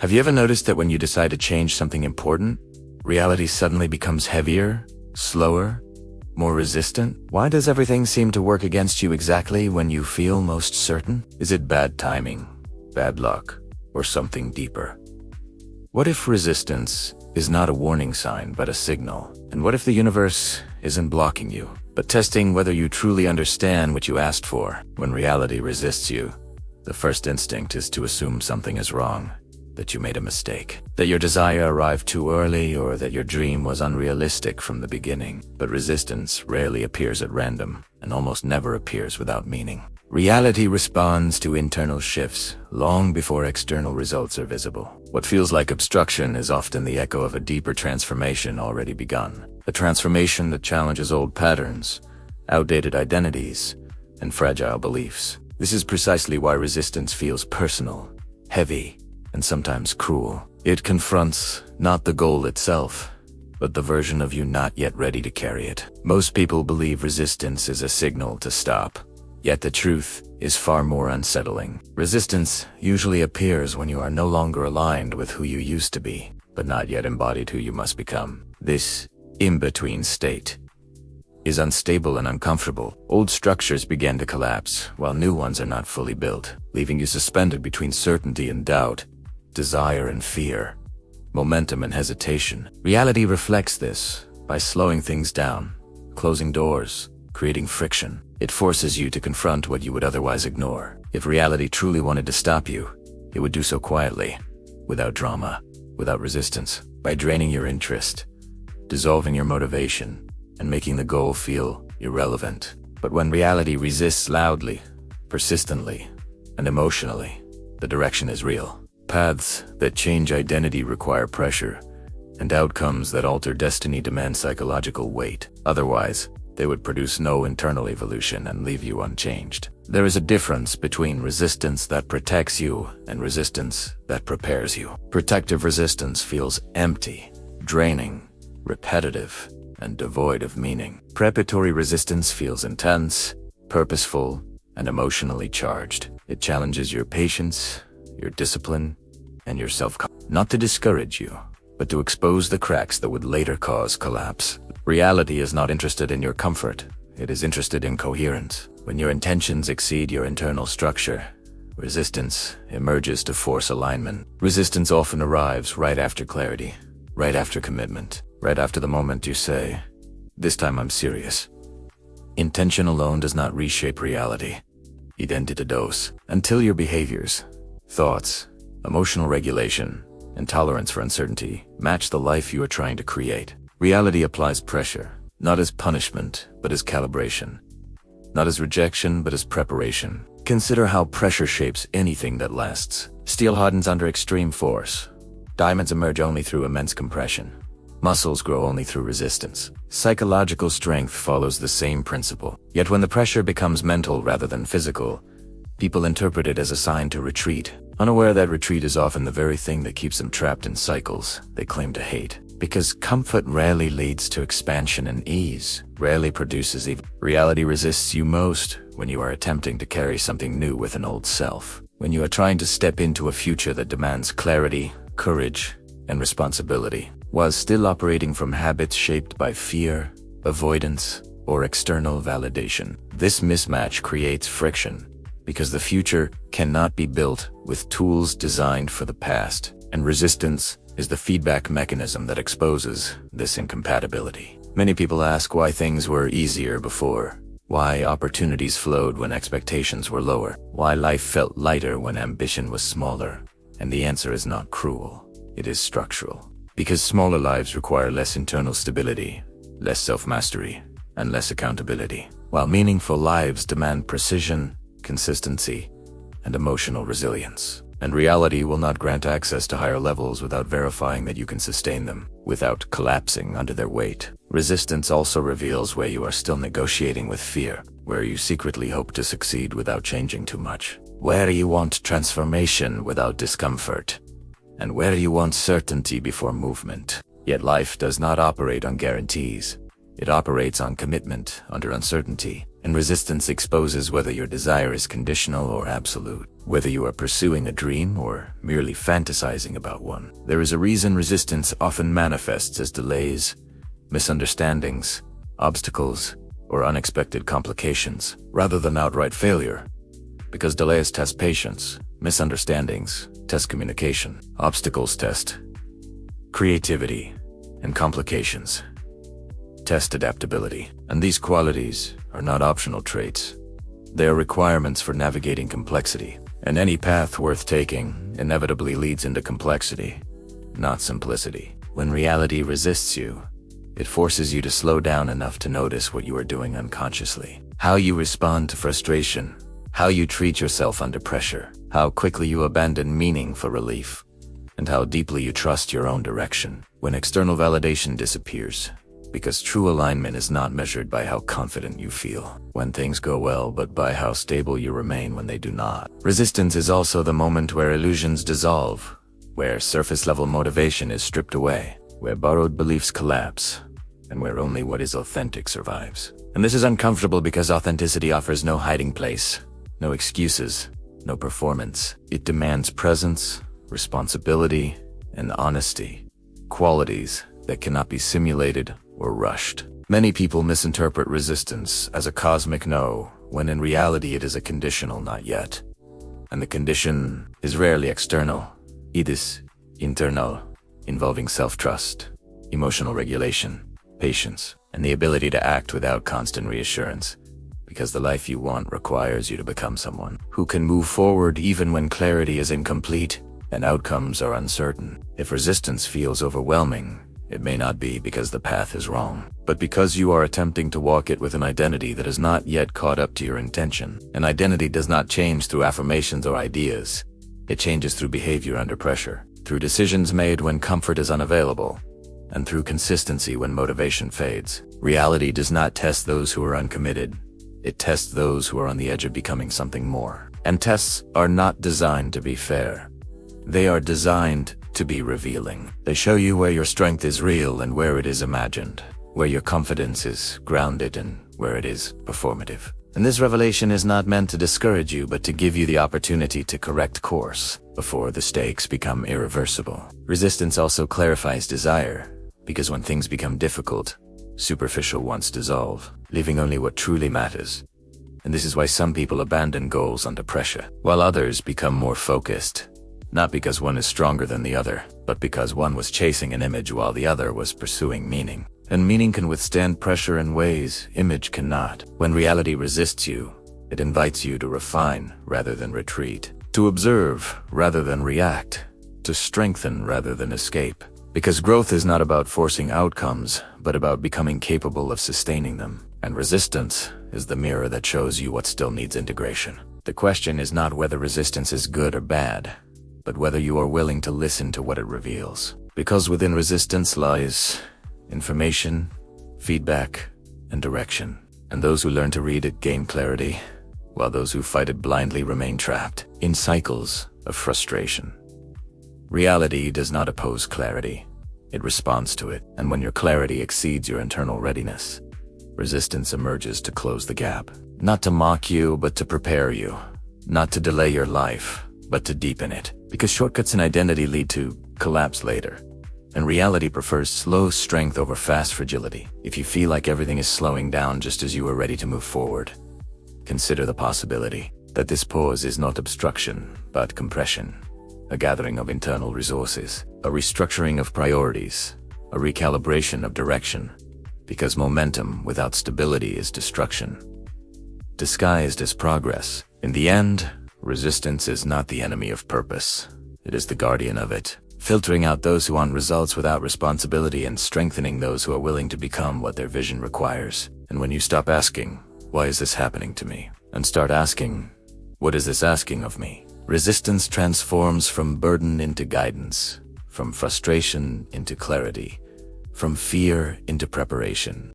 Have you ever noticed that when you decide to change something important, reality suddenly becomes heavier, slower, more resistant? Why does everything seem to work against you exactly when you feel most certain? Is it bad timing, bad luck, or something deeper? What if resistance is not a warning sign but a signal? And what if the universe isn't blocking you, but testing whether you truly understand what you asked for? When reality resists you, the first instinct is to assume something is wrong, that you made a mistake, that your desire arrived too early, or that your dream was unrealistic from the beginning. But resistance rarely appears at random, and almost never appears without meaning. Reality responds to internal shifts long before external results are visible. What feels like obstruction is often the echo of a deeper transformation already begun. A transformation that challenges old patterns, outdated identities, and fragile beliefs. This is precisely why resistance feels personal, heavy, and sometimes cruel. It confronts not the goal itself, but the version of you not yet ready to carry it. Most people believe resistance is a signal to stop, yet the truth is far more unsettling. Resistance usually appears when you are no longer aligned with who you used to be, but not yet embodied who you must become. This in-between state is unstable and uncomfortable. Old structures begin to collapse, while new ones are not fully built, leaving you suspended between certainty and doubt, desire and fear, momentum and hesitation. Reality reflects this by slowing things down, closing doors, creating friction. It forces you to confront what you would otherwise ignore. If reality truly wanted to stop you, it would do so quietly, without drama, without resistance, by draining your interest, dissolving your motivation, and making the goal feel irrelevant. But when reality resists loudly, persistently, and emotionally, the direction is real. Paths that change identity require pressure, and outcomes that alter destiny demand psychological weight. Otherwise, they would produce no internal evolution and leave you unchanged. There is a difference between resistance that protects you and resistance that prepares you. Protective resistance feels empty, draining, repetitive, and devoid of meaning. Preparatory resistance feels intense, purposeful, and emotionally charged. It challenges your patience, your discipline, and your self-confidence. Not to discourage you, but to expose the cracks that would later cause collapse. Reality is not interested in your comfort. It is interested in coherence. When your intentions exceed your internal structure, resistance emerges to force alignment. Resistance often arrives right after clarity, right after commitment, right after the moment you say, "This time I'm serious." Intention alone does not reshape reality. It does. Until your behaviors, thoughts, emotional regulation, and tolerance for uncertainty match the life you are trying to create. Reality applies pressure, not as punishment, but as calibration. Not as rejection, but as preparation. Consider how pressure shapes anything that lasts. Steel hardens under extreme force. Diamonds emerge only through immense compression. Muscles grow only through resistance. Psychological strength follows the same principle. Yet when the pressure becomes mental rather than physical, people interpret it as a sign to retreat, unaware that retreat is often the very thing that keeps them trapped in cycles they claim to hate. Because comfort rarely leads to expansion, and ease rarely produces even. Reality resists you most when you are attempting to carry something new with an old self. When you are trying to step into a future that demands clarity, courage, and responsibility, while still operating from habits shaped by fear, avoidance, or external validation. This mismatch creates friction, because the future cannot be built with tools designed for the past, and resistance is the feedback mechanism that exposes this incompatibility. Many people ask why things were easier before, why opportunities flowed when expectations were lower, why life felt lighter when ambition was smaller. And the answer is not cruel, it is structural. Because smaller lives require less internal stability, less self-mastery, and less accountability, while meaningful lives demand precision, consistency, and emotional resilience. And reality will not grant access to higher levels without verifying that you can sustain them, without collapsing under their weight. Resistance also reveals where you are still negotiating with fear, where you secretly hope to succeed without changing too much, where you want transformation without discomfort, and where you want certainty before movement. Yet life does not operate on guarantees. It operates on commitment under uncertainty. And resistance exposes whether your desire is conditional or absolute, whether you are pursuing a dream or merely fantasizing about one. There is a reason resistance often manifests as delays, misunderstandings, obstacles, or unexpected complications, rather than outright failure. Because delays test patience, misunderstandings test communication, obstacles test creativity, and complications test adaptability. And these qualities are not optional traits. They are requirements for navigating complexity. And any path worth taking inevitably leads into complexity, not simplicity. When reality resists you, it forces you to slow down enough to notice what you are doing unconsciously. How you respond to frustration, how you treat yourself under pressure, how quickly you abandon meaning for relief, and how deeply you trust your own direction. When external validation disappears, because true alignment is not measured by how confident you feel when things go well, but by how stable you remain when they do not. Resistance is also the moment where illusions dissolve, where surface-level motivation is stripped away, where borrowed beliefs collapse, and where only what is authentic survives. And this is uncomfortable because authenticity offers no hiding place, no excuses, no performance. It demands presence, responsibility, and honesty, qualities that cannot be simulated or rushed. Many people misinterpret resistance as a cosmic no, when in reality it is a conditional not yet. And the condition is rarely external. It is internal, involving self-trust, emotional regulation, patience, and the ability to act without constant reassurance. Because the life you want requires you to become someone who can move forward even when clarity is incomplete and outcomes are uncertain. If resistance feels overwhelming, it may not be because the path is wrong, but because you are attempting to walk it with an identity that has not yet caught up to your intention. An identity does not change through affirmations or ideas. It changes through behavior under pressure, through decisions made when comfort is unavailable, and through consistency when motivation fades. Reality does not test those who are uncommitted. It tests those who are on the edge of becoming something more. And tests are not designed to be fair. They are designed to be revealing. They show you where your strength is real and where it is imagined, where your confidence is grounded and where it is performative. And this revelation is not meant to discourage you, but to give you the opportunity to correct course before the stakes become irreversible. Resistance also clarifies desire, because when things become difficult, superficial wants dissolve, leaving only what truly matters. And this is why some people abandon goals under pressure, while others become more focused. Not because one is stronger than the other, but because one was chasing an image while the other was pursuing meaning. And meaning can withstand pressure in ways image cannot. When reality resists you, it invites you to refine rather than retreat, to observe rather than react, to strengthen rather than escape. Because growth is not about forcing outcomes, but about becoming capable of sustaining them. And resistance is the mirror that shows you what still needs integration. The question is not whether resistance is good or bad, but whether you are willing to listen to what it reveals. Because within resistance lies information, feedback, and direction. And those who learn to read it gain clarity, while those who fight it blindly remain trapped in cycles of frustration. Reality does not oppose clarity. It responds to it. And when your clarity exceeds your internal readiness, resistance emerges to close the gap. Not to mock you, but to prepare you. Not to delay your life, but to deepen it. Because shortcuts in identity lead to collapse later. And reality prefers slow strength over fast fragility. If you feel like everything is slowing down just as you are ready to move forward, consider the possibility that this pause is not obstruction, but compression. A gathering of internal resources, a restructuring of priorities, a recalibration of direction. Because momentum without stability is destruction, disguised as progress. In the end, resistance is not the enemy of purpose. It is the guardian of it, filtering out those who want results without responsibility and strengthening those who are willing to become what their vision requires. And when you stop asking, why is this happening to me? And start asking, what is this asking of me? Resistance transforms from burden into guidance, from frustration into clarity, from fear into preparation.